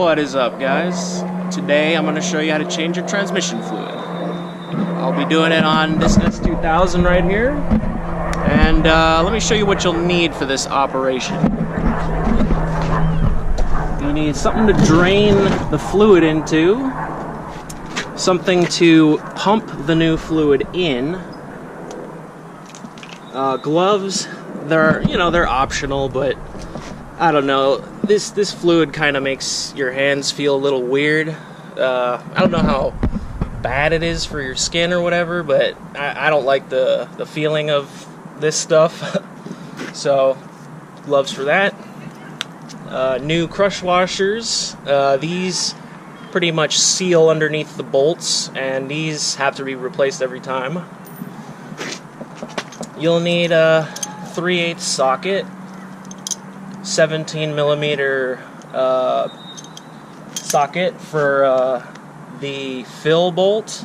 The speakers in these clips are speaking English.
What is up, guys? Today I'm going to show you how to change your transmission fluid. I'll be doing it on this S2000 right here. And let me show you what you'll need for this operation. You need something to drain the fluid into, something to pump the new fluid in, gloves. They're optional, but I don't know. This fluid kind of makes your hands feel a little weird. I don't know how bad it is for your skin or whatever, but I don't like the feeling of this stuff. So, gloves for that. New crush washers. These pretty much seal underneath the bolts, and these have to be replaced every time. You'll need a 3/8 socket, 17mm socket for the fill bolt,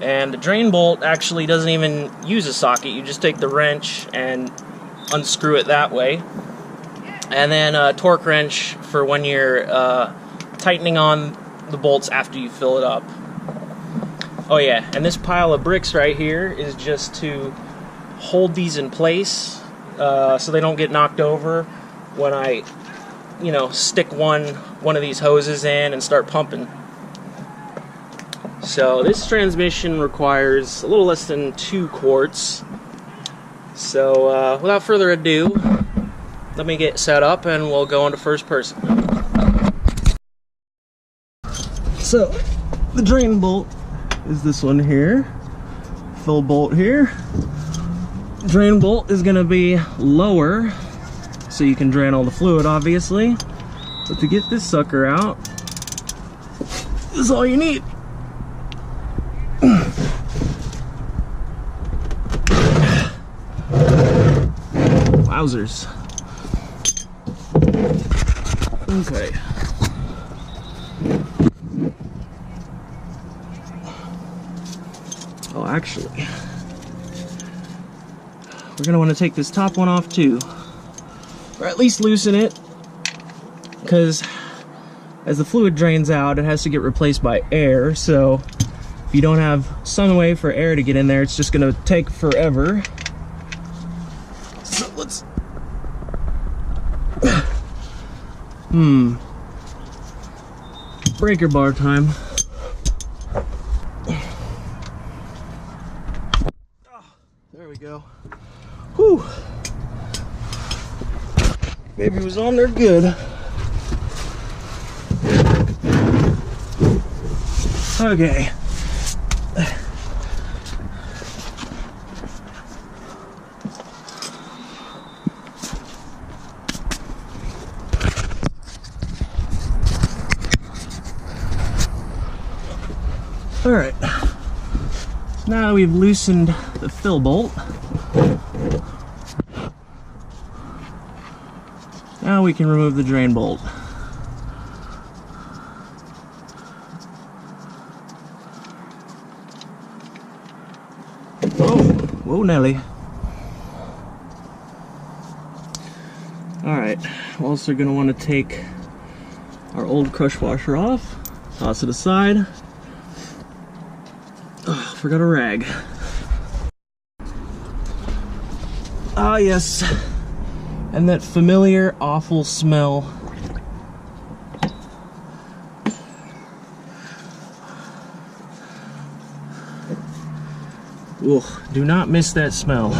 and the drain bolt actually doesn't even use a socket. You just take the wrench and unscrew it that way, and then a torque wrench for when you're tightening on the bolts after you fill it up. Oh yeah, and this pile of bricks right here is just to hold these in place so they don't get knocked over when I, stick one of these hoses in and start pumping. So this transmission requires a little less than 2 quarts. So without further ado, let me get set up and we'll go into first person. So the drain bolt is this one here. Fill bolt here. Drain bolt is going to be lower, so you can drain all the fluid, obviously. But to get this sucker out, this is all you need. Wowzers. Okay. Oh, actually, we're going to want to take this top one off too, or at least loosen it, because as the fluid drains out, it has to get replaced by air. So if you don't have some way for air to get in there, it's just going to take forever. So let's breaker bar time. There we go. Whew. Baby was on there good. Okay. All right. Now that we've loosened the fill bolt, now we can remove the drain bolt. Whoa, Nelly. Alright, we're also going to want to take our old crush washer off, toss it aside. Oh, forgot a rag. Ah, yes. And that familiar, awful smell. Ugh, do not miss that smell.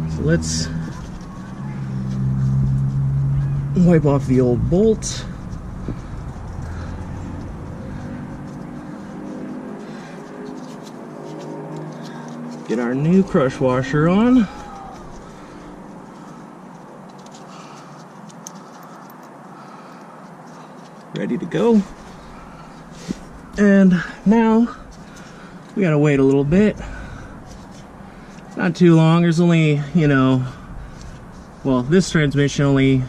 So let's wipe off the old bolt. Get our new crush washer on. Ready to go. And now we gotta wait a little bit. Not too long. There's only, well, this transmission only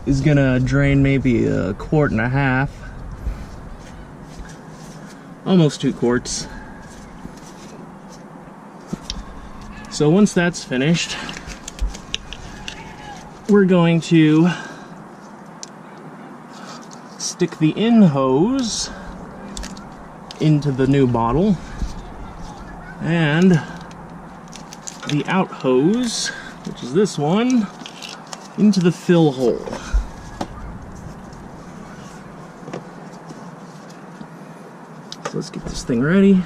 is gonna drain maybe 1.5 quarts. Almost 2 quarts. So once that's finished, we're going to stick the in hose into the new bottle and the out hose, which is this one, into the fill hole. So let's get this thing ready.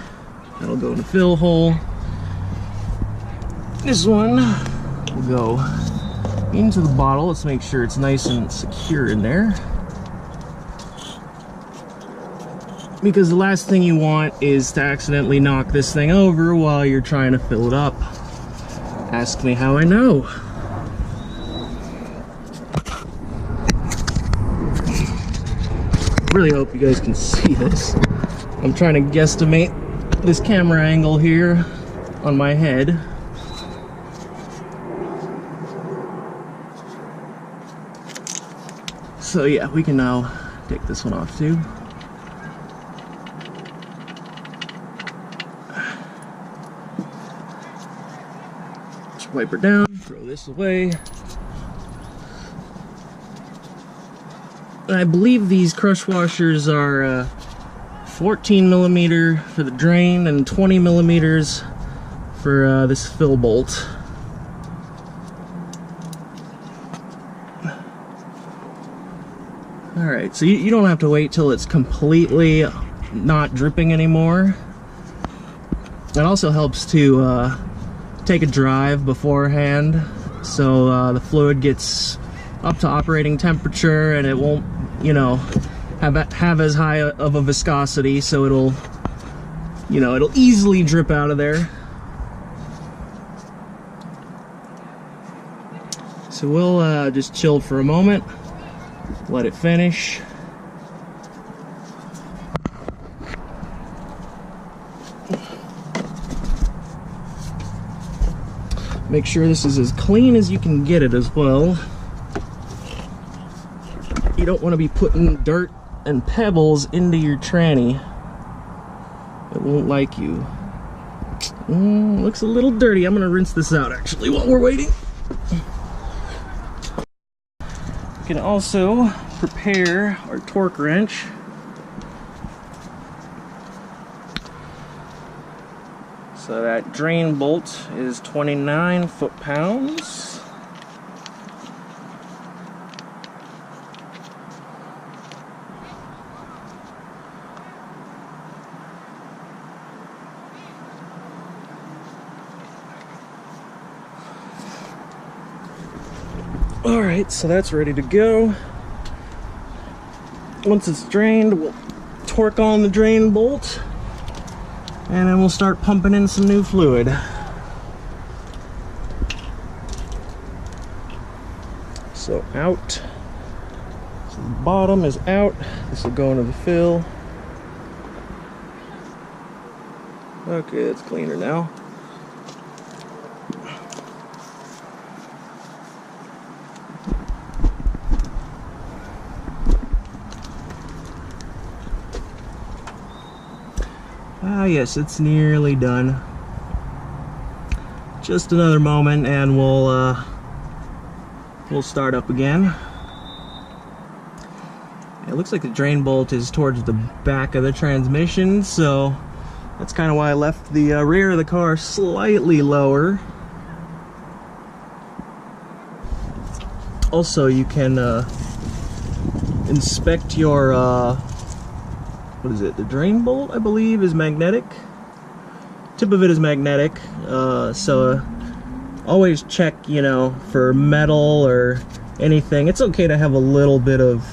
That'll go in the fill hole. This one will go into the bottle. Let's make sure it's nice and secure in there, because the last thing you want is to accidentally knock this thing over while you're trying to fill it up. Ask me how I know. Really hope you guys can see this. I'm trying to guesstimate this camera angle here on my head. So yeah, we can now take this one off too. Just wipe her down, throw this away. And I believe these crush washers are 14 millimeter for the drain and 20 millimeters for this fill bolt. Alright, so you don't have to wait till it's completely not dripping anymore. It also helps to take a drive beforehand, so the fluid gets up to operating temperature and it won't, you know, have as high of a viscosity, so it'll, you know, it'll easily drip out of there. So we'll just chill for a moment, let it finish. Make sure this is as clean as you can get it as well. You don't want to be putting dirt and pebbles into your tranny. It won't like you. Looks a little dirty. I'm gonna rinse this out actually while we're waiting. We can also prepare our torque wrench. So that drain bolt is 29 foot-pounds. Alright, so that's ready to go. Once it's drained, we'll torque on the drain bolt, and then we'll start pumping in some new fluid. So out. So the bottom is out. This will go into the fill. Okay, it's cleaner now. Ah yes, it's nearly done. Just another moment and we'll start up again. It looks like the drain bolt is towards the back of the transmission, so that's kind of why I left the rear of the car slightly lower. Also, you can inspect your what is it? The drain bolt, I believe, is magnetic. Tip of it is magnetic, so always check, you know, for metal or anything. It's okay to have a little bit of,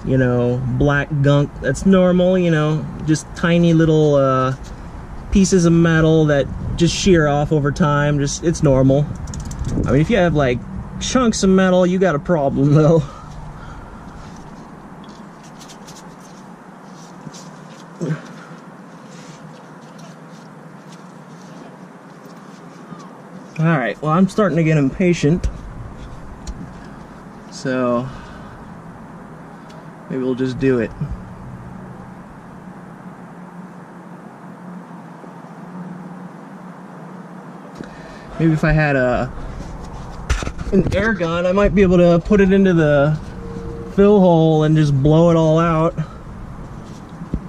you know, black gunk. That's normal, you know, just tiny little pieces of metal that just shear off over time. It's normal. I mean, if you have like chunks of metal, you got a problem though. Alright, well, I'm starting to get impatient, so maybe we'll just do it. Maybe if I had an air gun, I might be able to put it into the fill hole and just blow it all out.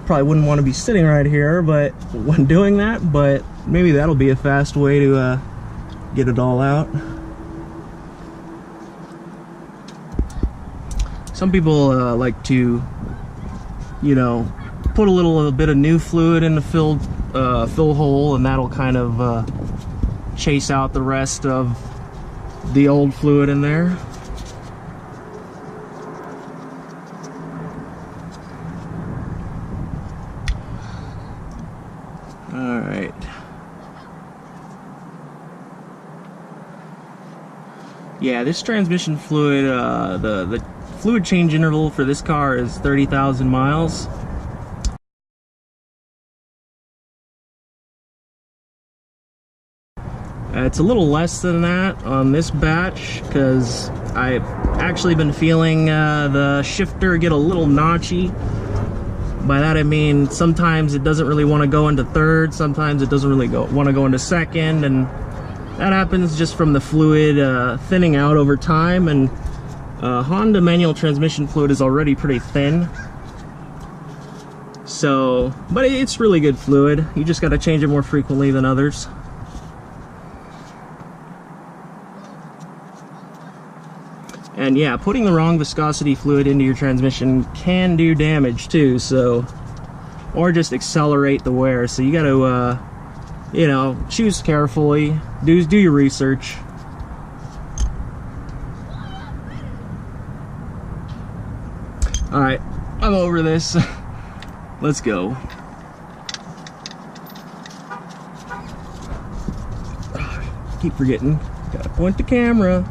Probably wouldn't want to be sitting right here but when doing that, but maybe that'll be a fast way to get it all out. Some people like to, you know, put a little bit of new fluid in the fill hole, and that'll kind of chase out the rest of the old fluid in there. All right. Yeah, this transmission fluid, the fluid change interval for this car is 30,000 miles. It's a little less than that on this batch because I've actually been feeling the shifter get a little notchy. By that I mean sometimes it doesn't really want to go into third, sometimes it doesn't really want to go into second, and that happens just from the fluid thinning out over time. And Honda manual transmission fluid is already pretty thin, so, but it's really good fluid. You just got to change it more frequently than others. And yeah, putting the wrong viscosity fluid into your transmission can do damage too, so, or just accelerate the wear. So you got to, you know, choose carefully, do your research. All right, I'm over this. Let's go. Keep forgetting, gotta point the camera.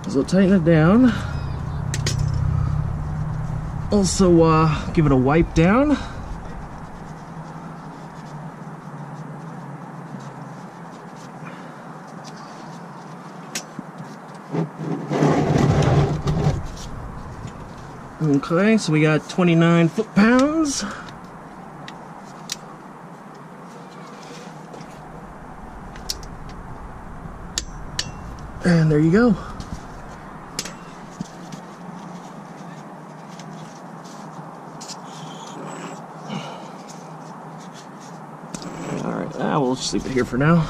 So tighten it down. Also, give it a wipe down. Okay, so we got 29 foot-pounds. And there you go. We'll just leave it here for now.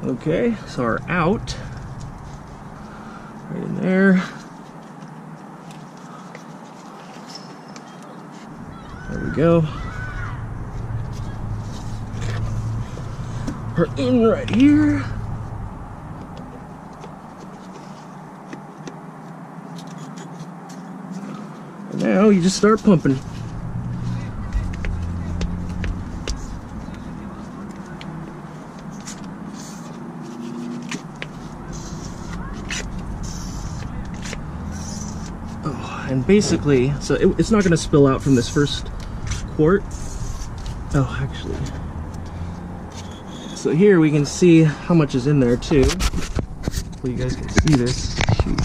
Okay, so our out, right in there. There we go. We're in right here. And now you just start pumping. Oh, and basically, so it's not going to spill out from this first quart. Oh, actually. So here we can see how much is in there too. Hopefully you guys can see this. Shoot.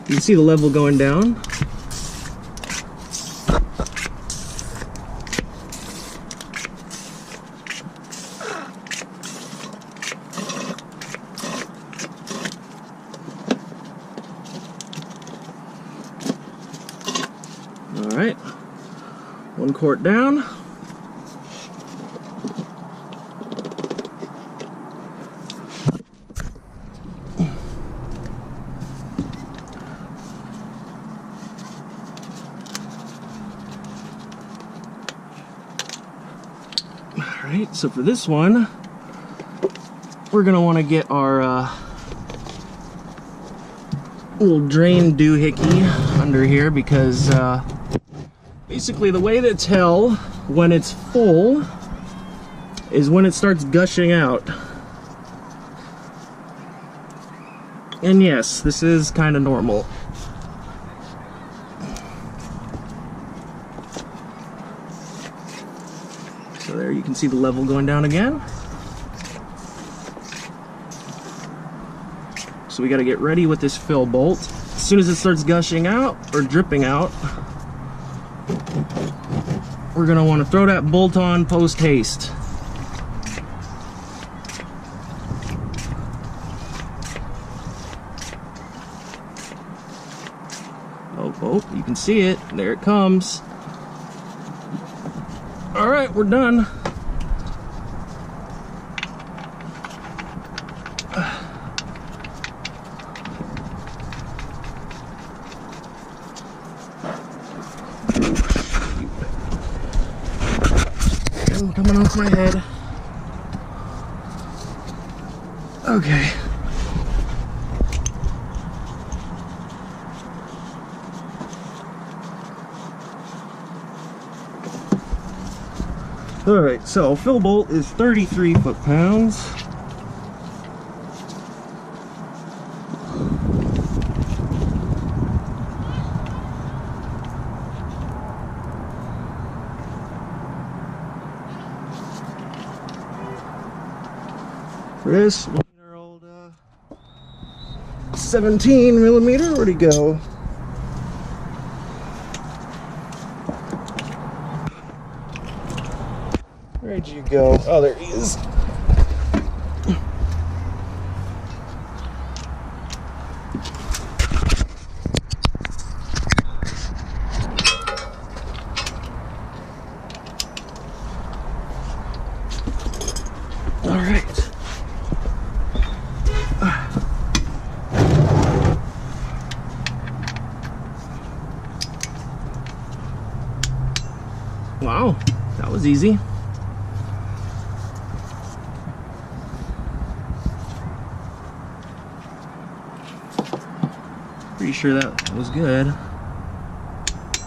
You can see the level going down. All right. 1 quart down. Alright, so for this one, we're going to want to get our little drain doohickey under here because basically the way to tell when it's full is when it starts gushing out. And yes, this is kind of normal. So there you can see the level going down again. So we got to get ready with this fill bolt. As soon as it starts gushing out or dripping out, we're going to want to throw that bolt on post haste. Oh, you can see it. There it comes. All right, we're done. I'm coming off my head. Okay. Alright, so fill bolt is 33 foot-pounds. For this, we'll need our old 17 millimeter. Where'd he go? Where'd you go? Oh, there he is. All right. Wow, that was easy. Pretty sure that was good.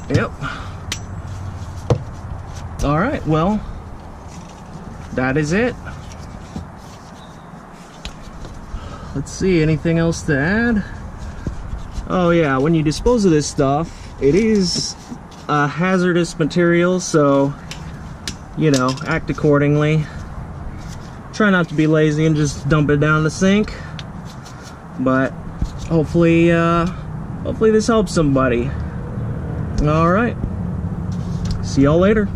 Yep. All right, well, that is it. Let's see, anything else to add? Oh yeah, when you dispose of this stuff, it is a hazardous material, so, you know, act accordingly. Try not to be lazy and just dump it down the sink. But hopefully, hopefully this helps somebody. All right. See y'all later.